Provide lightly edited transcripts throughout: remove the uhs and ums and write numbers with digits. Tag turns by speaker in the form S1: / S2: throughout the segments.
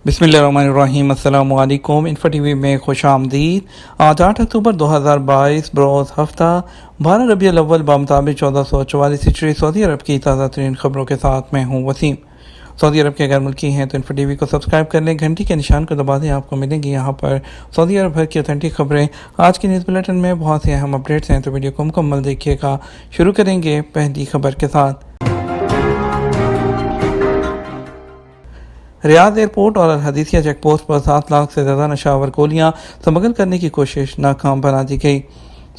S1: بسم اللہ الرحمن الرحیم۔ السلام علیکم۔ انفو ٹی وی میں خوش آمدید۔ آج 8 اکتوبر 2022 بروز ہفتہ 12 ربیع الاول بمطابق 1444 ہجری سعودی عرب کی تازہ ترین خبروں کے ساتھ میں ہوں وسیم۔ سعودی عرب کے غیر ملکی ہیں تو انفو ٹی وی کو سبسکرائب کر لیں، گھنٹی کے نشان کو دبا دیں، آپ کو ملیں گی یہاں پر سعودی عرب بھر کی اوتھینٹک خبریں۔ آج کی نیوز بلیٹن میں بہت سے اہم اپڈیٹس ہیں تو ویڈیو کو مکمل دیکھیے گا۔ شروع کریں گے پہلی خبر کے ساتھ۔ ریاض ایئرپورٹ اور الحدیثیہ چیک پوسٹ پر 7 لاکھ سے زیادہ نشاور گولیاں سمگل کرنے کی کوشش ناکام بنا دی گئی۔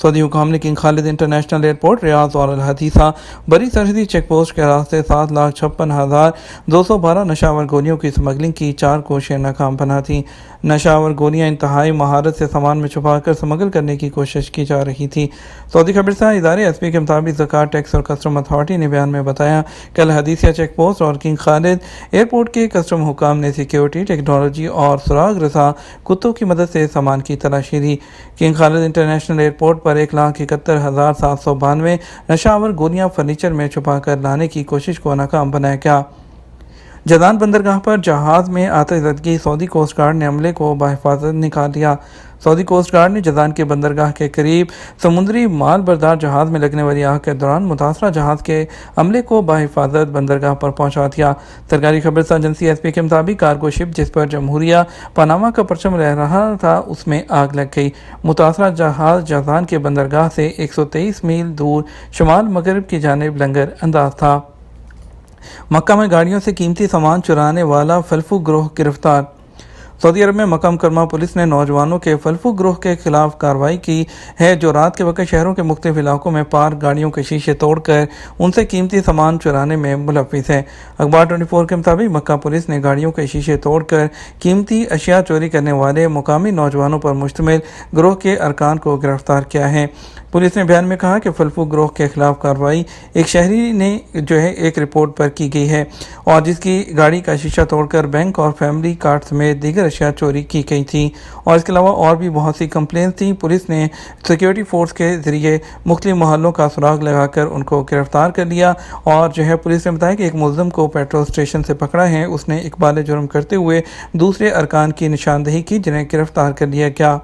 S1: سعودی حکام نے کنگ خالد انٹرنیشنل ایئرپورٹ ریاض اور الحدیثہ بری سرحدی چیک پوسٹ کے راستے 7,56,212 نشاور گولیوں کی سمگلنگ کی 4 کوششیں ناکام بنا دیں۔ نشاور گولیاں انتہائی مہارت سے سامان میں چھپا کر سمگل کرنے کی کوشش کی جا رہی تھی۔ سعودی خبررساں ادارے ایس پی کے مطابق زکوٰۃ ٹیکس اور کسٹم اتھارٹی نے بیان میں بتایا کہ الحدیثیہ چیک پوسٹ اور کنگ خالد ایئرپورٹ کے کسٹم حکام نے سیکیورٹی، ٹیکنالوجی اور سراغ رساں کتوں کی مدد سے سامان کی تلاشی لی۔ کنگ خالد انٹرنیشنل ایئرپورٹ پر 1,71,792 نشاور گولیاں فرنیچر میں چھپا کر لانے کی کوشش کو ناکام بنایا گیا۔ جازان بندرگاہ پر جہاز میں آتش زدگی، سعودی کوسٹ گارڈ نے عملے کو بحفاظت نکال لیا۔ سعودی کوسٹ گارڈ نے جازان کے بندرگاہ کے قریب سمندری مال بردار جہاز میں لگنے والی آگ کے دوران متاثرہ جہاز کے عملے کو بحفاظت بندرگاہ پر پہنچا دیا۔ سرکاری خبررساں ایجنسی ایس پی کے مطابق کارگو شپ جس پر جمہوریہ پاناما کا پرچم لہرا رہا تھا اس میں آگ لگ گئی۔ متاثرہ جہاز جازان کے بندرگاہ سے 123 میل دور شمال مغرب کی جانب لنگر انداز تھا۔ مکہ میں گاڑیوں سے قیمتی سامان چرانے والا فلفو گروہ گرفتار۔ سعودی عرب میں مکہ مکرمہ پولیس نے نوجوانوں کے فلفو گروہ کے خلاف کارروائی کی ہے جو رات کے وقت شہروں کے مختلف علاقوں میں پارک گاڑیوں کے شیشے توڑ کر ان سے قیمتی سامان چرانے میں ملوث ہے۔ اخبار 24 کے مطابق مکہ پولیس نے گاڑیوں کے شیشے توڑ کر قیمتی اشیاء چوری کرنے والے مقامی نوجوانوں پر مشتمل گروہ کے ارکان کو گرفتار کیا ہے۔ پولیس نے بیان میں کہا کہ فلفو گروہ کے خلاف کارروائی ایک شہری نے ایک رپورٹ پر کی گئی ہے اور جس کی گاڑی کا شیشہ توڑ کر بینک اور فیملی کارڈ سمیت دیگر اشیاء چوری کی گئی تھیں اور اس کے علاوہ اور بھی بہت سی کمپلینٹس تھیں۔ پولیس نے سیکیورٹی فورس کے ذریعے مختلف محلوں کا سراغ لگا کر ان کو گرفتار کر لیا اور پولیس نے بتایا کہ ایک ملزم کو پیٹرول اسٹیشن سے پکڑا ہے۔ اس نے اقبال جرم کرتے ہوئے دوسرے ارکان کی نشاندہی کی جنہیں گرفتار کر لیا گیا۔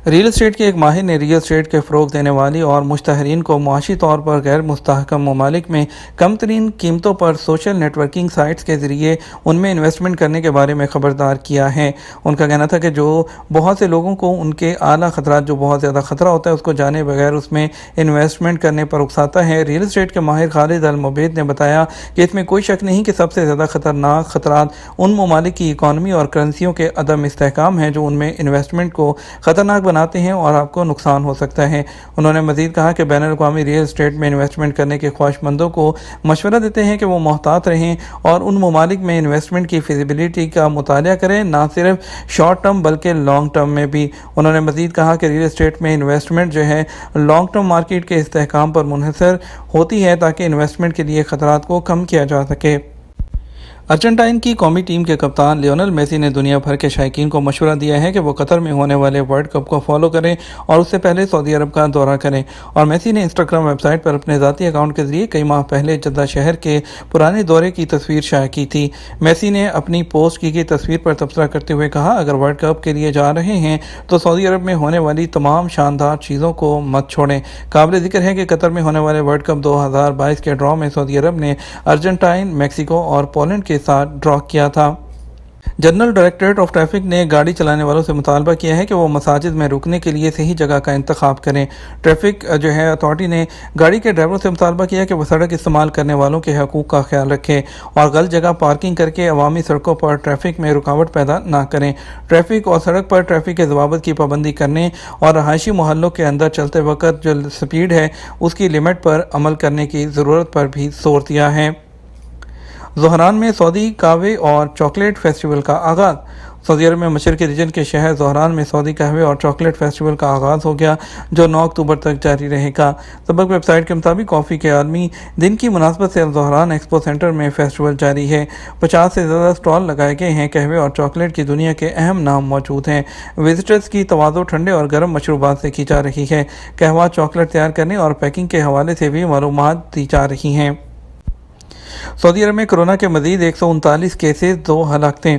S1: ریل اسٹیٹ کے ایک ماہر نے ریل اسٹیٹ کے فروغ دینے والی اور مشتہرین کو معاشی طور پر غیر مستحکم ممالک میں کم ترین قیمتوں پر سوشل نیٹ ورکنگ سائٹس کے ذریعے ان میں انویسٹمنٹ کرنے کے بارے میں خبردار کیا ہے۔ ان کا کہنا تھا کہ جو بہت سے لوگوں کو ان کے اعلیٰ خطرات جو بہت زیادہ خطرہ ہوتا ہے اس کو جانے بغیر اس میں انویسٹمنٹ کرنے پر اکساتا ہے۔ ریل اسٹیٹ کے ماہر خالد المبید نے بتایا کہ اس میں کوئی شک نہیں کہ سب سے زیادہ خطرناک خطرات ان ممالک کی اکانومی اور کرنسیوں کے عدم استحکام ہیں جو ان میں انویسٹمنٹ کو خطرناک بناتے ہیں اور آپ کو نقصان ہو سکتا ہے۔ انہوں نے مزید کہا کہ بین الاقوامی ریل اسٹیٹ میں انویسٹمنٹ کرنے کے خواہش مندوں کو مشورہ دیتے ہیں کہ وہ محتاط رہیں اور ان ممالک میں انویسٹمنٹ کی فیزیبلٹی کا مطالعہ کریں، نہ صرف شارٹ ٹرم بلکہ لانگ ٹرم میں بھی۔ انہوں نے مزید کہا کہ ریل اسٹیٹ میں انویسٹمنٹ لانگ ٹرم مارکیٹ کے استحکام پر منحصر ہوتی ہے تاکہ انویسٹمنٹ کے لیے خطرات کو کم کیا جا سکے۔ ارجنٹائن کی قومی ٹیم کے کپتان لیونل میسی نے دنیا بھر کے شائقین کو مشورہ دیا ہے کہ وہ قطر میں ہونے والے ورلڈ کپ کو فالو کریں اور اس سے پہلے سعودی عرب کا دورہ کریں۔ اور میسی نے انسٹاگرام ویب سائٹ پر اپنے ذاتی اکاؤنٹ کے ذریعے کئی ماہ پہلے جدہ شہر کے پرانے دورے کی تصویر شائع کی تھی۔ میسی نے اپنی پوسٹ کی گئی تصویر پر تبصرہ کرتے ہوئے کہا، اگر ورلڈ کپ کے لیے جا رہے ہیں تو سعودی عرب میں ہونے والی تمام شاندار چیزوں کو مت چھوڑیں۔ قابل ذکر ہے کہ قطر میں ہونے والے ورلڈ کپ 2022 کے ڈرا میں سعودی عرب نے ارجنٹائن، میکسیکو اور پولینڈ کے ساتھ ڈرا کیا تھا۔ جنرل ڈائریکٹوریٹ آف ٹریفک نے گاڑی چلانے والوں سے مطالبہ کیا ہے کہ وہ مساجد میں رکنے کے لیے صحیح جگہ کا انتخاب کریں۔ ٹریفک اتھارٹی نے گاڑی کے ڈرائیوروں سے مطالبہ کیا کہ وہ سڑک استعمال کرنے والوں کے حقوق کا خیال رکھیں اور غلط جگہ پارکنگ کر کے عوامی سڑکوں پر ٹریفک میں رکاوٹ پیدا نہ کریں۔ ٹریفک اور سڑک پر ٹریفک کے ضوابط کی پابندی کرنے اور رہائشی محلوں کے اندر چلتے وقت جو سپیڈ ہے اس کی لمٹ پر عمل کرنے کی ضرورت پر بھی زور دیا ہے۔ زہران میں سعودی قہوے اور چاکلیٹ فیسٹیول کا آغاز۔ سعودی عرب میں مشرقی ریجن کے شہر زہران میں سعودی قہوے اور چاکلیٹ فیسٹیول کا آغاز ہو گیا جو 9 اکتوبر تک جاری رہے گا۔ سبق ویب سائٹ کے مطابق کافی کے عالمی دن کی مناسبت سے زہران ایکسپو سینٹر میں فیسٹیول جاری ہے۔ 50 سے زیادہ سٹال لگائے گئے ہیں۔ قہوے اور چاکلیٹ کی دنیا کے اہم نام موجود ہیں۔ وزٹرز کی توازو ٹھنڈے اور گرم مشروبات سے کی جا رہی ہے۔ قہوہ، چاکلیٹ تیار کرنے اور پیکنگ کے حوالے سے بھی معلومات دی جا رہی ہیں۔ سعودی عرب میں کورونا کے مزید 139 کیسز، 2 ہلاکتیں۔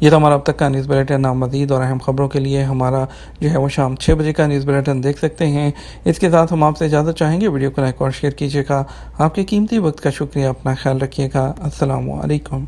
S1: یہ تو ہمارا اب تک کا نیوز بلیٹن. آپ مزید اور اہم خبروں کے لیے ہمارا جو ہے وہ شام 6 بجے کا نیوز بلیٹن دیکھ سکتے ہیں. اس کے ساتھ ہم آپ سے اجازت چاہیں گے. ویڈیو کو لائک اور شیئر کیجیے گا. آپ کے قیمتی وقت کا شکریہ. اپنا خیال رکھیے گا. السلام علیکم.